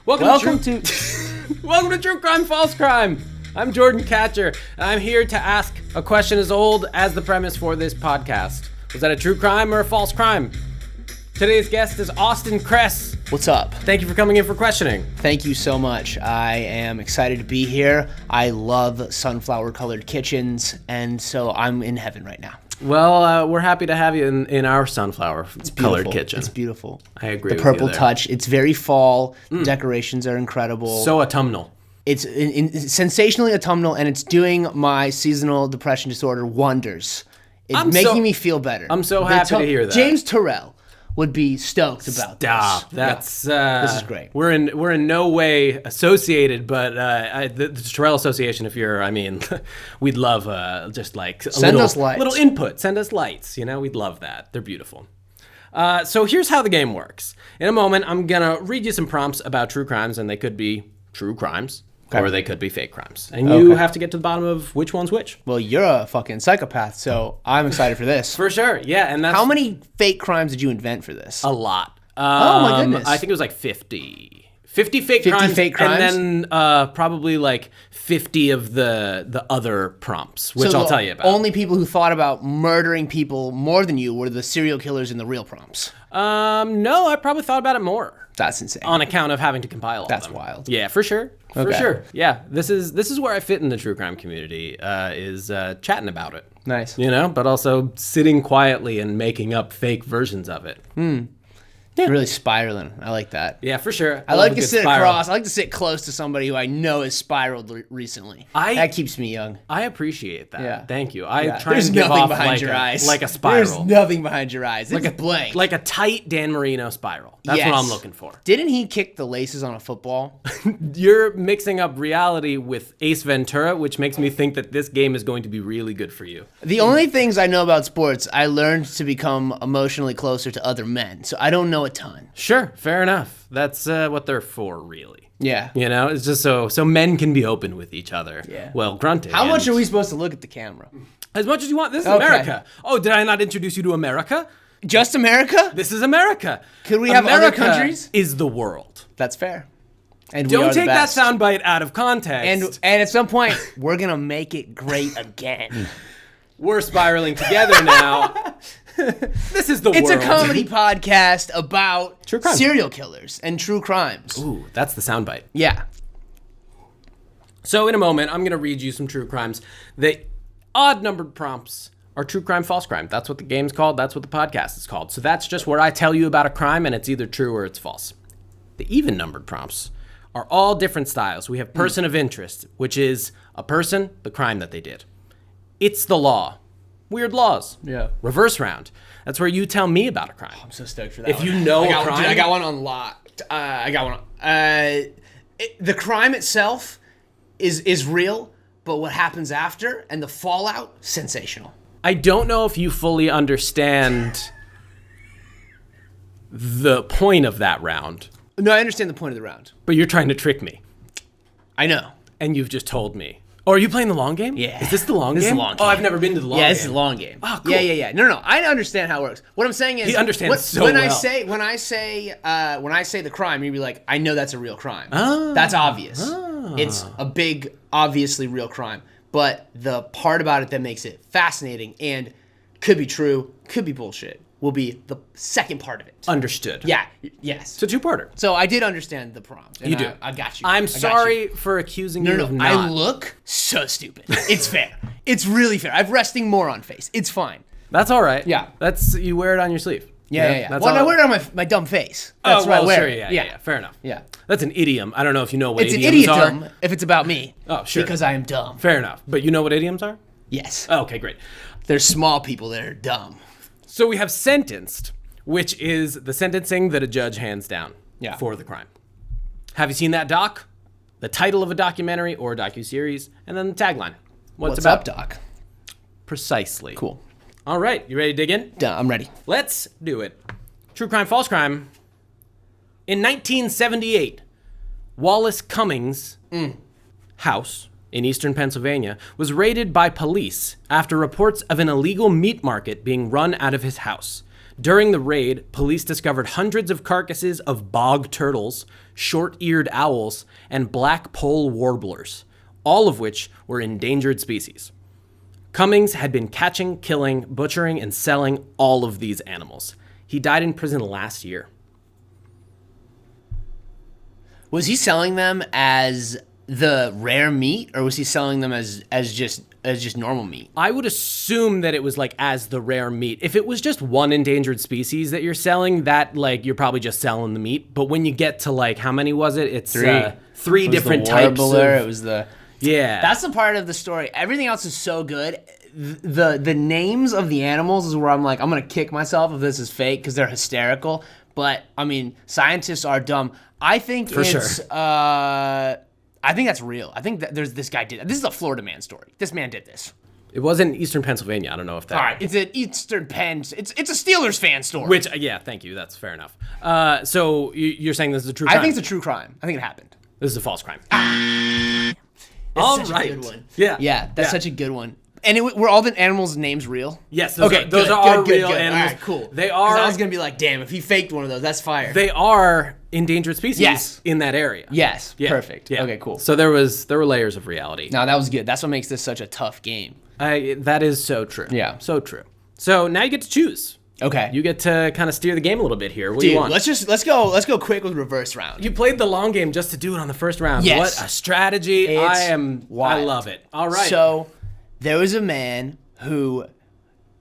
Welcome to Welcome to True Crime, False Crime. I'm Jordan Katcher, and I'm here to ask a question as old as the premise for this podcast. Was that a true crime or a false crime? Today's guest is Austin Kress. What's up? Thank you for coming in for questioning. Thank you so much. I am excited to be here. I love sunflower-colored kitchens, and so I'm in heaven right now. Well, we're happy to have you in our sunflower-colored kitchen. It's beautiful. I agree with you. The purple there. touch. It's very fall. Decorations are incredible. So autumnal. It's sensationally autumnal, and it's doing my seasonal depression disorder wonders. It's making me feel better. I'm so happy to hear that. James Terrell would be stoked about this. That's this is great. We're in no way associated, but the Terrell Association. We'd love just like send us lights. Little input. Send us lights. We'd love that. They're beautiful. So here's how the game works. In a moment, I'm gonna read you some prompts about true crimes, and they could be true crimes. Okay. Or they could be fake crimes. And you have to get to the bottom of which one's which. Well, you're a fucking psychopath, so I'm excited for this. For sure, yeah. And that's how many fake crimes did you invent for this? A lot. Oh, my goodness. I think it was like 50. 50 fake crimes. And then probably like 50 of the other prompts, which I'll tell you about. Only people who thought about murdering people more than you were the serial killers in the real prompts. No, I probably thought about it more. That's insane. On account of having to compile all of them. That's wild. Yeah, for sure. For sure. Yeah, this is where I fit in the true crime community, is chatting about it. Nice. But also sitting quietly and making up fake versions of it. Yeah. Really spiraling. I like that. Yeah, for sure. I like to sit across. I like to sit close to somebody who I know has spiraled recently. That keeps me young. I appreciate that. Yeah. Thank you. I try There's and give nothing off behind your eyes. like a spiral. There's nothing behind your eyes. It's blank. Like a tight Dan Marino spiral. That's what I'm looking for. Didn't he kick the laces on a football? You're mixing up reality with Ace Ventura, which makes me think that this game is going to be really good for you. The only things I know about sports, I learned to become emotionally closer to other men. So I don't know a ton. Sure. Fair enough. That's what they're for, really. Yeah. It's just so men can be open with each other. Yeah. Well, grunting. How much are we supposed to look at the camera? As much as you want. This is America. Oh, did I not introduce you to America? Just America? This is America. Could we have other countries? Is the world. That's fair. And don't take that soundbite out of context. And at some point, we're gonna make it great again. We're spiraling together now. This is the world. It's a comedy podcast about true crime. Serial killers and true crimes. Ooh, that's the soundbite. Yeah. So in a moment, I'm going to read you some true crimes. The odd-numbered prompts are true crime, false crime. That's what the game's called. That's what the podcast is called. So that's just where I tell you about a crime, and it's either true or it's false. The even-numbered prompts are all different styles. We have person of interest, which is a person, the crime that they did. It's the law. Weird laws. Yeah. Reverse round. That's where you tell me about a crime. I'm so stoked for that. If you know a crime. Dude, I got one on lock. I got one. The crime itself is real, but what happens after and the fallout, sensational. I don't know if you fully understand the point of that round. No, I understand the point of the round. But you're trying to trick me. I know. And you've just told me. Oh, are you playing the long game? Yeah. Is this the long game? This is the long game. Oh, I've never been to the long game. Yeah, this is the long game. Oh, cool. Yeah. No. I understand how it works. What I'm saying is, he understands so when well. When I say the crime, you'd be like, I know that's a real crime. That's obvious. It's a big, obviously real crime. But the part about it that makes it fascinating and could be true, could be bullshit, will be the second part of it. Understood. Yeah. Yes. It's a two-parter. So I did understand the prompt. You do. I got you. I'm sorry for accusing you of not. I look so stupid. It's fair. It's really fair. I've resting moron face. It's fine. That's all right. Yeah. You wear it on your sleeve. Yeah. That's I wear it on my dumb face. That's right. Well, sure. Yeah. Fair enough. Yeah. That's an idiom. I don't know if you know what idioms are. It's an idiom if it's about me. Oh, sure. Because I am dumb. Fair enough. But you know what idioms are? Yes. Oh, okay, great. There's small people that are dumb. So we have sentenced, which is the sentencing that a judge hands down for the crime. Have you seen that doc? The title of a documentary or a docuseries, and then the tagline. What's up, doc? Precisely. Cool. All right, you ready to dig in? I'm ready. Let's do it. True crime, false crime. In 1978, Wallace Cummings' house in eastern Pennsylvania was raided by police after reports of an illegal meat market being run out of his house. During the raid, police discovered hundreds of carcasses of bog turtles, short-eared owls, and black pole warblers, all of which were endangered species. Cummings had been catching, killing, butchering, and selling all of these animals. He died in prison last year. Was he selling them as the rare meat, or was he selling them as just normal meat? I would assume that it was like as the rare meat. If it was just one endangered species that you're selling, that like you're probably just selling the meat. But when you get to like how many was it? It's three different types of. It was the yeah. That's the part of the story. Everything else is so good. The names of the animals is where I'm like, I'm gonna kick myself if this is fake because they're hysterical. But I mean, scientists are dumb. I think For it's sure. I think that's real. I think that there's this guy did. This is a Florida man story. This man did this. It was in Eastern Pennsylvania. I don't know if that. All right, it's an Eastern Penn. It's a Steelers fan story. Which yeah, thank you. That's fair enough. So you're saying this is a true crime? I think it's a true crime. I think it happened. This is a false crime. All right. A good one. Yeah. That's such a good one. And were all the animals' names real? Yes. Those are real animals. All right, cool. They are. 'Cause I was gonna be like, damn, if he faked one of those, that's fire. They are endangered species. Yes. In that area. Yes. Yeah. Perfect. Yeah. Okay. Cool. So there were layers of reality. No, that was good. That's what makes this such a tough game. That is so true. Yeah. So true. So now you get to choose. Okay. You get to kind of steer the game a little bit here. What do you Dude, want? let's go quick with reverse round. You played the long game just to do it on the first round. Yes. What a strategy. It's I wild. love it. All right. So there was a man who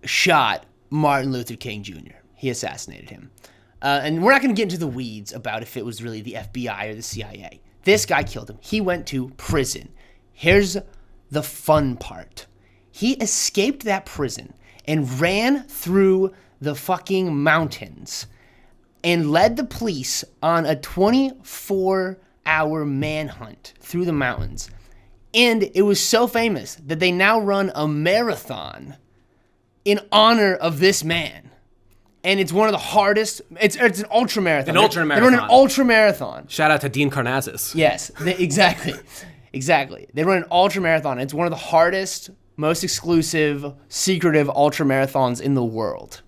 shot Martin Luther King Jr. He assassinated him. And we're not going to get into the weeds about if it was really the FBI or the CIA. This guy killed him. He went to prison. Here's the fun part. He escaped that prison and ran through the fucking mountains and led the police on a 24-hour manhunt through the mountains. And it was so famous that they now run a marathon in honor of this man. And it's one of the hardest, it's an ultra marathon. An ultra They run an ultra marathon. Shout out to Dean Karnazes. Yes, exactly. Exactly. They run an ultra marathon. It's one of the hardest, most exclusive, secretive ultra marathons in the world.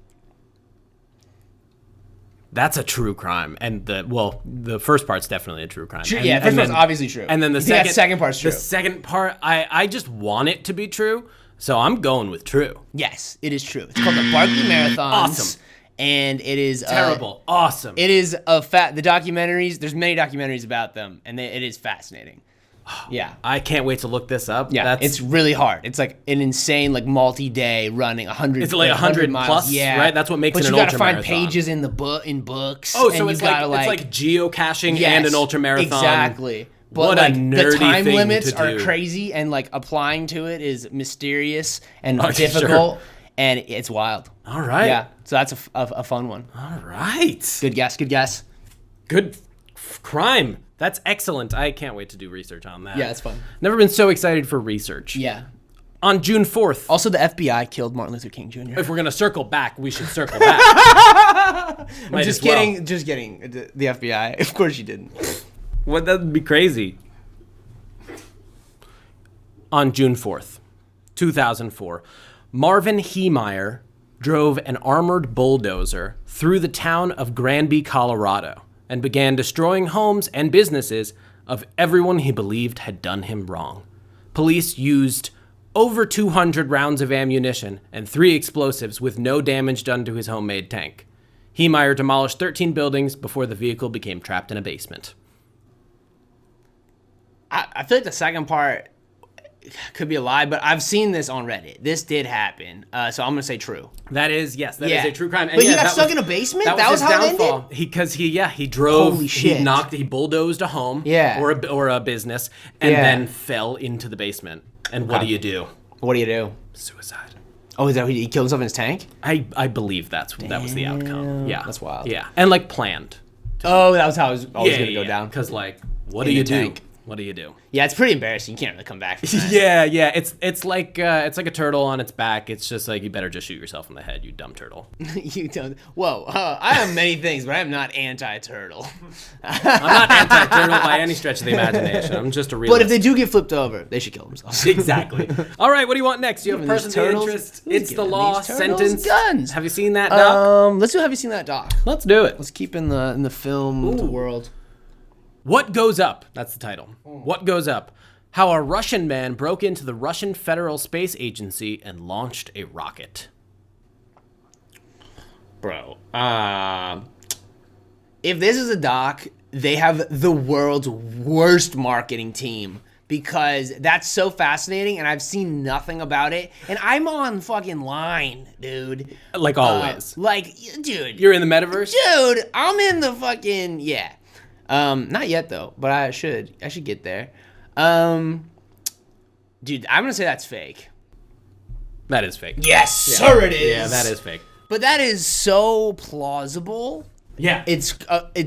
That's a true crime. And the first part's definitely a true crime. True, the first part's obviously true. And then the second part's true. The second part, I just want it to be true, so I'm going with true. Yes, it is true. It's called the Barkley Marathons. Awesome. And it is Terrible. Awesome. It is the documentaries. There's many documentaries about them, and it is fascinating. Yeah. I can't wait to look this up. Yeah, it's really hard. It's like an insane, like multi-day running 100. It's like 100 miles. plus, yeah. right? That's what makes it an ultra ultra marathon. But you marathon. gotta find pages in in books. Oh, so and it's you gotta, like geocaching and an ultra marathon. Exactly. But What like a nerdy the time thing limits to are do. crazy, and like applying to it is mysterious and Oh, difficult, sure. and it's wild. All right. Yeah. So that's a fun one. All right. Good guess. Good guess. Good crime. That's excellent. I can't wait to do research on that. Yeah, it's fun. Never been so excited for research. Yeah. On June 4th. Also, the FBI killed Martin Luther King Jr. If we're going to circle back, we should circle back. Might Just as well. kidding. Just kidding. The FBI. Of course you didn't. What? That would be crazy. On June 4th, 2004, Marvin Heemeyer drove an armored bulldozer through the town of Granby, Colorado, and began destroying homes and businesses of everyone he believed had done him wrong. Police used over 200 rounds of ammunition and 3 explosives with no damage done to his homemade tank. Heemeyer demolished 13 buildings before the vehicle became trapped in a basement. I feel like the second part could be a lie, but I've seen this on Reddit. This did happen, so I'm gonna say true. That is, yes, that is a true crime. And But he yeah, got that stuck was- in a basement? That was his how it downfall. ended? He drove, Holy shit. he bulldozed a home, Yeah. or a business, and Yeah. then fell into the basement. And what do you do? What do you do? Suicide. Oh, is that he killed himself in his tank? I believe that was the outcome. Yeah, That's wild. Yeah, and like planned. Oh, that was how it was always gonna go down. Because like, what In do you the do? tank. What do you do? Yeah, it's pretty embarrassing. You can't really come back from that. Yeah. It's like a turtle on its back. It's just like you better just shoot yourself in the head, you dumb turtle. You don't. Whoa, I am many things, but I am not anti-turtle. I'm not anti-turtle by any stretch of the imagination. I'm just a realist. But if they do get flipped over, they should kill themselves. Exactly. All right, what do you want next? You have person of interest. It's the law sentence. Guns. Have you seen that doc? Let's do. Have you seen that doc? Let's do it. Let's keep in the film world. What Goes Up? That's the title. What Goes Up? How a Russian man broke into the Russian Federal Space Agency and launched a rocket. Bro, if this is a doc, they have the world's worst marketing team because that's so fascinating and I've seen nothing about it. And I'm on fucking line, dude. Like always. Dude. You're in the metaverse? Dude, I'm in the fucking, yeah. Not yet though, but I should get there. Dude, I'm gonna say that's fake. That is fake. Yes, sir, it is. Yeah, that is fake. But that is so plausible. Yeah. It's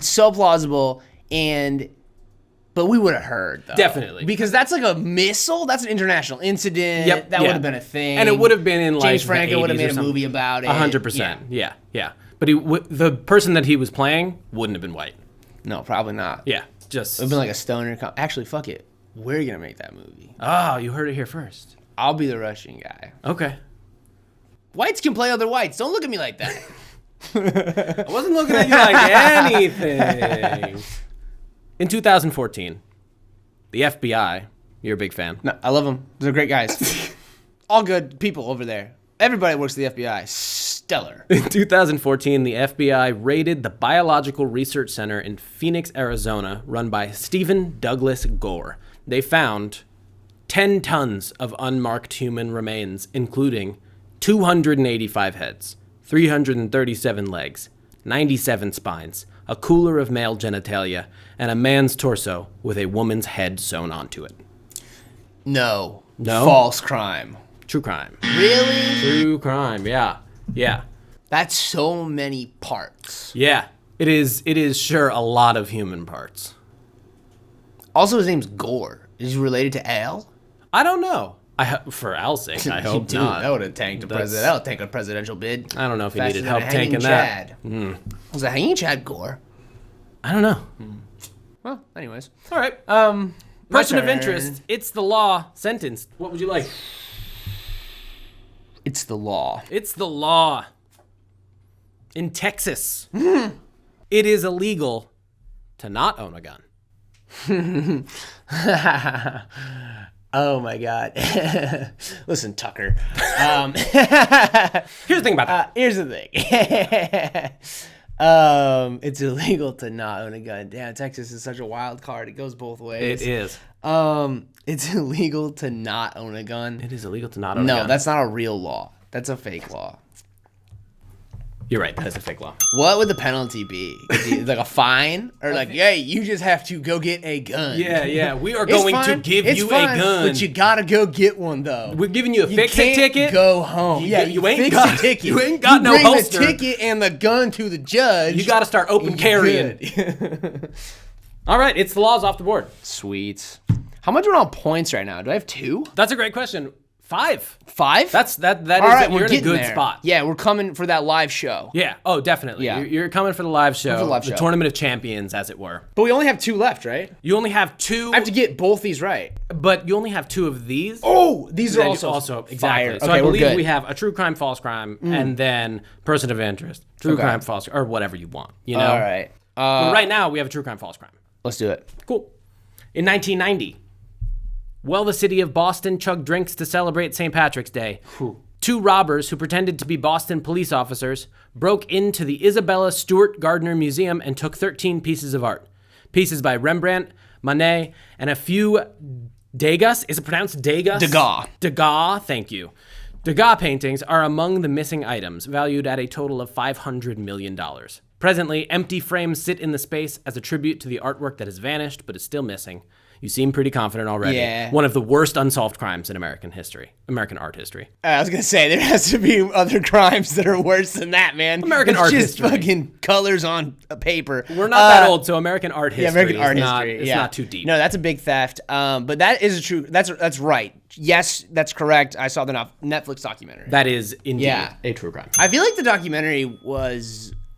so plausible, but we would have heard though. Definitely. Because that's like a missile. That's an international incident. Yep. That would have been a thing. And it would have been in like James Franco would have made a something. movie about it. 100%. Yeah. But the person that he was playing wouldn't have been white. No, probably not. Yeah. Just. It would have been like a stoner. Actually, fuck it. We're gonna make that movie. Oh, you heard it here first. I'll be the Russian guy. Okay. Whites can play other whites. Don't look at me like that. I wasn't looking at you like anything. In 2014, the FBI, you're a big fan. No, I love them. They're great guys. All good people over there. Everybody works at the FBI. Stellar. In 2014, the FBI raided the Biological Research Center in Phoenix, Arizona, run by Stephen Douglas Gore. They found 10 tons of unmarked human remains, including 285 heads, 337 legs, 97 spines, a cooler of male genitalia, and a man's torso with a woman's head sewn onto it. No. No? False crime. True crime. Really? True crime, yeah. That's so many parts. Yeah, it is sure a lot of human parts. Also, his name's Gore. Is he related to Al? I don't know. For Al's sake, I hope Dude, not. that would have tanked a president. That would tank a presidential bid. I don't know if he Faster needed than help a hanging tanking that. Chad. Was that hanging Chad Gore? I don't know. Well, anyways. All right. My Person of turn. interest. It's the law. Sentenced. What would you like? It's the law. It's the law. In Texas, it is illegal to not own a gun. Oh my God. Listen, Tucker. Here's the thing about that. Here's the thing. It's illegal to not own a gun. Damn, Texas is such a wild card. It goes both ways. It is. It's illegal to not own a gun. It is illegal to not own a gun. No, that's not a real law. That's a fake law. You're right. That is a fake law. What would the penalty be? Like a fine? Or like, hey, you just have to go get a gun. Yeah. We are going to give you a gun. But you gotta go get one though. We're giving you a fix-it ticket. Go home. You ain't fix got a ticket. You ain't got no bring holster. the ticket and the gun to the judge. You got to start open carrying. All right, it's the laws off the board. Sweet. How much are on points right now? Do I have 2? That's a great question. 5. 5? That is All right, that we're you're in a getting good there. spot. Yeah, we're coming for that live show. Yeah. Oh, definitely. Yeah. You're coming for the live show. the live the show. Tournament of Champions, as it were. But we only have 2 left, right? You only have 2. I have to get both these right. But you only have 2 of these. Oh, these are Then also exactly. fire. So Okay, I we're believe good. we have a true crime, false crime, and then person of interest, true Okay. crime, false, or whatever you want. You know. All right. But right now we have a true crime, false crime. Let's do it. Cool. In 1990, while the city of Boston chugged drinks to celebrate St. Patrick's Day, 2 robbers who pretended to be Boston police officers broke into the Isabella Stewart Gardner Museum and took 13 pieces of art. Pieces by Rembrandt, Monet, and a few Degas. Is it pronounced Degas? Degas. Degas, thank you. Degas paintings are among the missing items, valued at a total of $500 million. Presently, empty frames sit in the space as a tribute to the artwork that has vanished but is still missing. You seem pretty confident already. Yeah. One of the worst unsolved crimes in American art history. I was going to say, there has to be other crimes that are worse than that, man. American art history. Just fucking colors on a paper. We're not that old, so American art history history. It's not too deep. No, that's a big theft. But that is true. That's right. Yes, that's correct. I saw the Netflix documentary. That is indeed a true crime. I feel like the documentary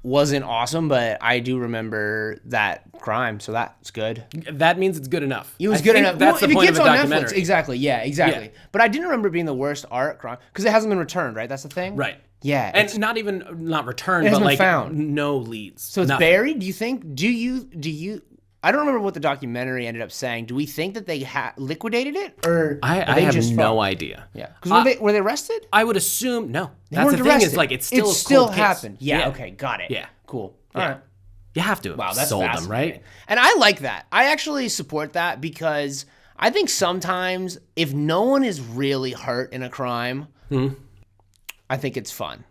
wasn't awesome, but I do remember that crime, so that's good. That means it's good enough. It was good enough. That's the point of the documentary. Netflix, exactly. Yeah. But I didn't remember it being the worst art crime because it hasn't been returned, right? That's the thing. Right. Yeah. And not returned, it but hasn't like been found. No leads. So it's buried. Do you think? Do you? I don't remember what the documentary ended up saying. Do we think that they liquidated it, or I have no idea. Yeah, because were they arrested? I would assume no. That's the thing. Arrested. Is like it's still happened. Case. Yeah. Okay. Got it. Yeah. Cool. Yeah. All right. You have to have sold them, right? And I like that. I actually support that because I think sometimes if no one is really hurt in a crime, I think it's fun.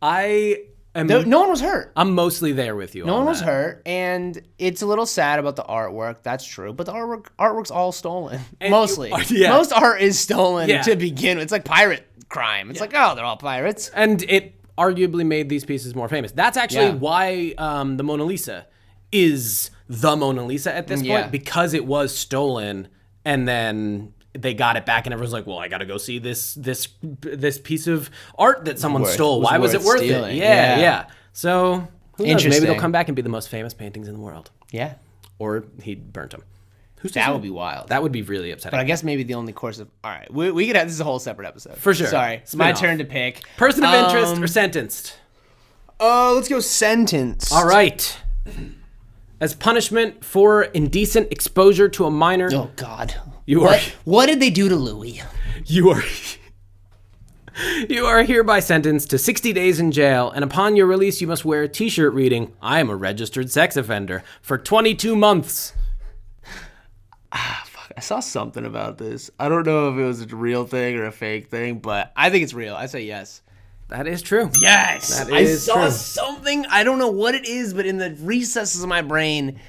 No one was hurt. I'm mostly there with you. No one was hurt, and it's a little sad about the artwork. That's true, but the artwork's all stolen. Mostly, most art is stolen to begin with. It's like pirate crime. It's like, oh, they're all pirates, and it arguably made these pieces more famous. That's actually why the Mona Lisa is the Mona Lisa at this point, because it was stolen, and then they got it back, and everyone's like, well, I got to go see this piece of art that someone stole. Why was it worth it? Yeah. So who knows? Maybe they'll come back and be the most famous paintings in the world. Yeah. Or he burnt them. That would be wild. That would be really upsetting. But I guess maybe the only course of... All right, we could have... This is a whole separate episode. For sure. Sorry. It's my turn to pick. Person of interest or sentenced? Let's go sentenced. All right. As punishment for indecent exposure to a minor... Oh, God. What did they do to Louis? You are hereby sentenced to 60 days in jail, and upon your release, you must wear a T-shirt reading, I am a registered sex offender, for 22 months. Fuck. I saw something about this. I don't know if it was a real thing or a fake thing, but I think it's real. I say yes. That is true. Yes. I saw something. I don't know what it is, but in the recesses of my brain...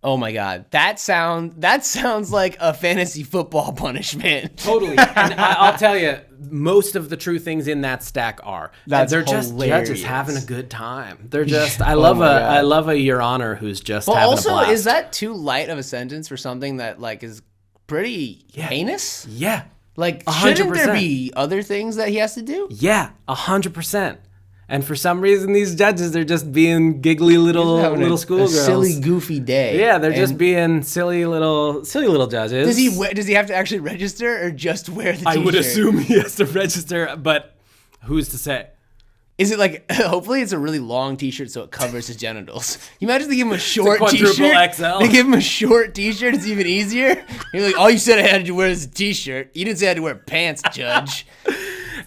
Oh my God, that sounds like a fantasy football punishment. Totally, and I'll tell you, most of the true things in that stack are. They're just judges having a good time. They're just. I love a Your Honor who's just having a blast. Also, is that too light of a sentence for something that like is pretty heinous? Yeah, like 100%. Shouldn't there be other things that he has to do? Yeah, 100%. And for some reason, these judges, they're just being giggly little schoolgirls. A silly, goofy day. Yeah, they're just being silly little judges. Does he have to actually register or just wear the T-shirt? I would assume he has to register, but who's to say? Is it like, hopefully it's a really long T-shirt so it covers his genitals. You imagine they give him a short T-shirt? XL. They give him a short T-shirt, it's even easier. You're like, all you said I had to wear is a T-shirt. You didn't say I had to wear pants, Judge.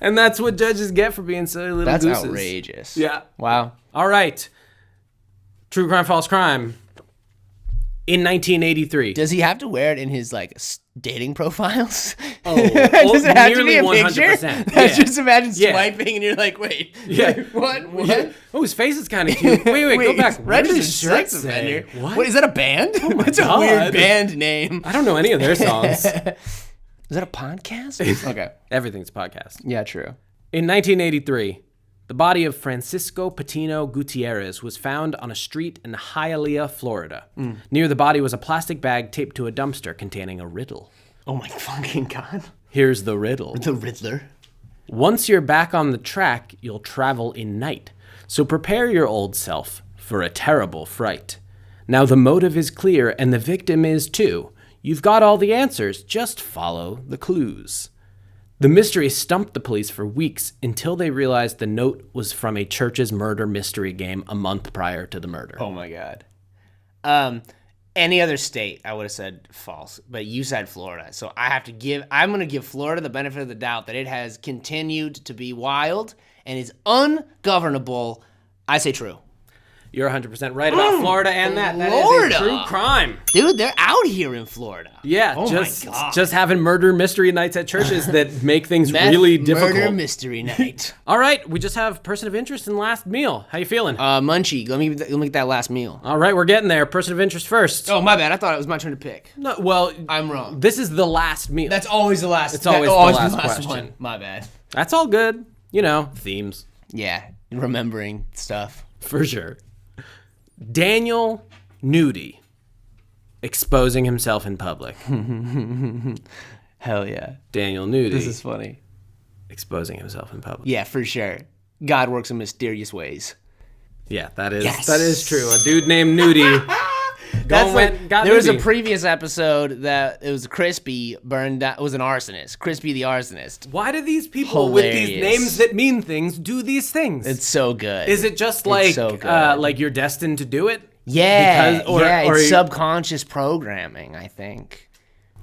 And that's what judges get for being silly little gooses. That's outrageous. Yeah. Wow. All right. True crime, false crime. In 1983. Does he have to wear it in his like dating profiles? Oh, does it have to be a 100%. picture? Just imagine swiping and you're like, wait. Yeah. What? Yeah. Oh, his face is kind of cute. Wait, go back. Registered sex offender. What? Is that a band? Oh my That's God. a weird band name. I don't know any of their songs. Is that a podcast? Okay. Everything's a podcast. Yeah, true. In 1983, the body of Francisco Patino Gutierrez was found on a street in Hialeah, Florida. Near the body was a plastic bag taped to a dumpster containing a riddle. Oh my fucking God. Here's the riddle. The Riddler. Once you're back on the track, you'll travel in night. So prepare your old self for a terrible fright. Now the motive is clear and the victim is too. You've got all the answers, just follow the clues. The mystery stumped the police for weeks until they realized the note was from a church's murder mystery game a month prior to the murder. Oh my God. Any other state, I would have said false, but you said Florida. So I'm going to give Florida the benefit of the doubt that it has continued to be wild and is ungovernable. I say true. You're 100% right about Florida and that. That is Florida. a true crime. Dude, they're out here in Florida. Yeah, Oh just my God. just having murder mystery nights at churches that make things really difficult. Murder mystery night. All right, we just have person of interest and last meal. How you feeling? Munchie, let me get that last meal. All right, we're getting there. Person of interest first. Oh, my bad. I thought it was my turn to pick. No, well, I'm wrong. this is the last meal. That's always the last. It's always the last question. one. My bad. That's all good. You know, themes. Yeah, remembering stuff. For sure. Daniel Nudie exposing himself in public. Hell yeah. Daniel Nudie This is funny. exposing himself in public. Yeah, for sure. God works in mysterious ways. Yeah, that is Yes. that is true. A dude named Nudie. There was a previous episode that it was Crispy burned down. It was an arsonist. Crispy the arsonist. Why do these people with these Hilarious. names that mean things do these things? It's so good. Is it just like so good. like you're destined to do it? Yeah, Because- or- yeah. or It's you- subconscious programming, I think.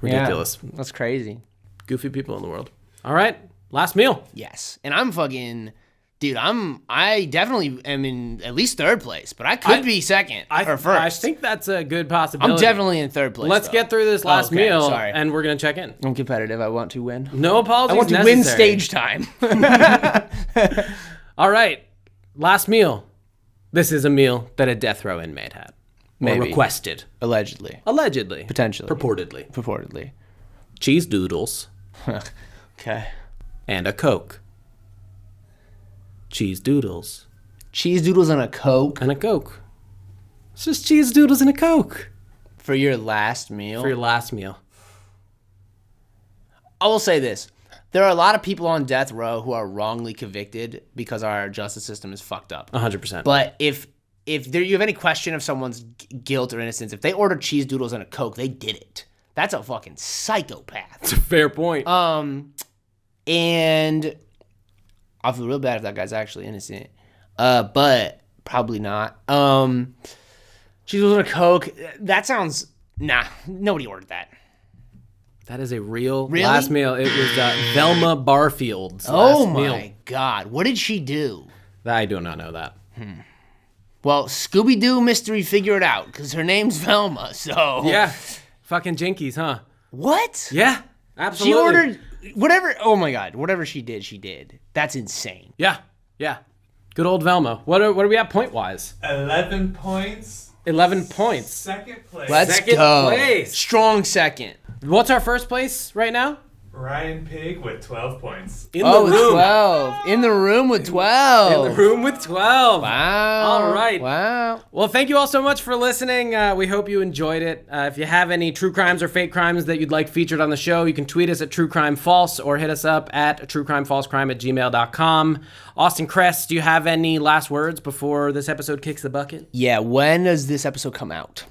Ridiculous. Yeah, that's crazy. Goofy people in the world. All right, last meal. Yes, and I'm fucking, dude. I definitely am in at least third place, but I could be second or first. I think that's a good possibility. I'm definitely in third place. Let's though. get through this last Okay, meal, sorry. and we're gonna check in. I'm competitive. I want to win. No apologies I want to necessary. win stage time. All right, last meal. This is a meal that a death row inmate had. Or Maybe. requested. Allegedly, Allegedly. potentially, Purportedly. purportedly. Cheese doodles Okay. and a Coke. Cheese doodles Cheese doodles and a Coke and a Coke. It's just cheese doodles and a Coke for your last meal. for your last meal. I will say this. There are a lot of people on death row who are wrongly convicted because our justice system is fucked up. 100%. But if you have any question of someone's guilt or innocence, if they ordered cheese doodles and a Coke, they did it. That's a fucking psychopath. It's a fair point. And I'll feel real bad if that guy's actually innocent. But probably not. Cheese doodles and a Coke, that sounds, nah, nobody ordered that. That is a real Really? last meal. It was Velma Barfield's Oh last my meal. God. What did she do? I do not know that. Well, Scooby-Doo mystery figure it out, because her name's Velma, so. Yeah. Fucking jinkies, huh? What? Yeah. She Absolutely. ordered whatever, oh my God, whatever she did. That's insane. Yeah. Yeah. Good old Velma. What are we at point-wise? 11 points. 11 points. Second place. Let's Second go. place. Strong second. What's our first place right now? Ryan Pigg with 12 points. In Oh, the with room. 12. In the room with 12. In the room with 12. Wow. All right. Wow. Well, thank you all so much for listening. We hope you enjoyed it. If you have any true crimes or fake crimes that you'd like featured on the show, you can tweet us at truecrimefalse or hit us up at truecrimefalsecrime@gmail.com. Austin Kress, do you have any last words before this episode kicks the bucket? Yeah, when does this episode come out?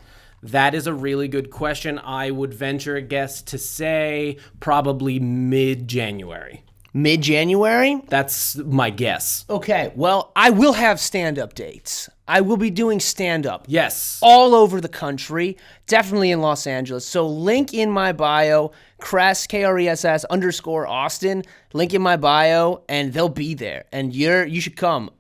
That is a really good question. I would venture a guess to say probably mid-January. Mid-January? That's my guess. Okay, well, I will have stand-up dates. I will be doing stand-up. Yes. All over the country, definitely in Los Angeles. So link in my bio, Kress, Kress _Austin, link in my bio, and they'll be there. And you should come.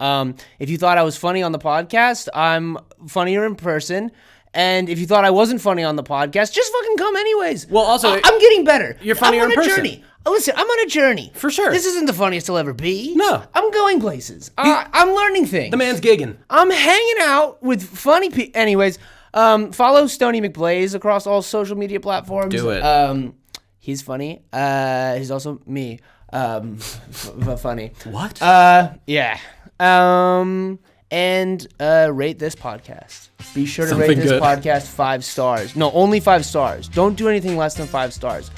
If you thought I was funny on the podcast, I'm funnier in person. And if you thought I wasn't funny on the podcast, just fucking come anyways. Well, also, I'm getting better. you're funnier I'm on in a person. journey. Listen, I'm on a journey. For sure. This isn't the funniest I'll ever be. No. I'm going places. I'm learning things. The man's gigging. I'm hanging out with funny people. Anyways, follow Stony McBlaze across all social media platforms. Do it. He's funny. He's also me. Funny. What? Yeah. And rate this podcast. Be sure to Something rate this good. podcast 5 stars. No, only 5 stars. Don't do anything less than 5 stars.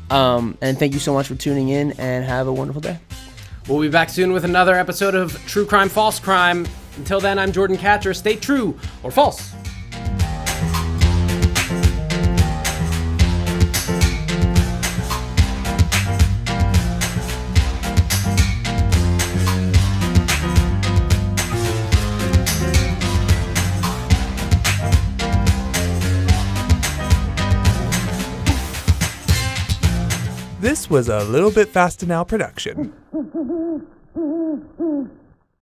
And thank you so much for tuning in, and have a wonderful day. We'll be back soon with another episode of True Crime, False Crime. Until then, I'm Jordan Katcher. Stay true or false. This was a Little Bit Fastenau production.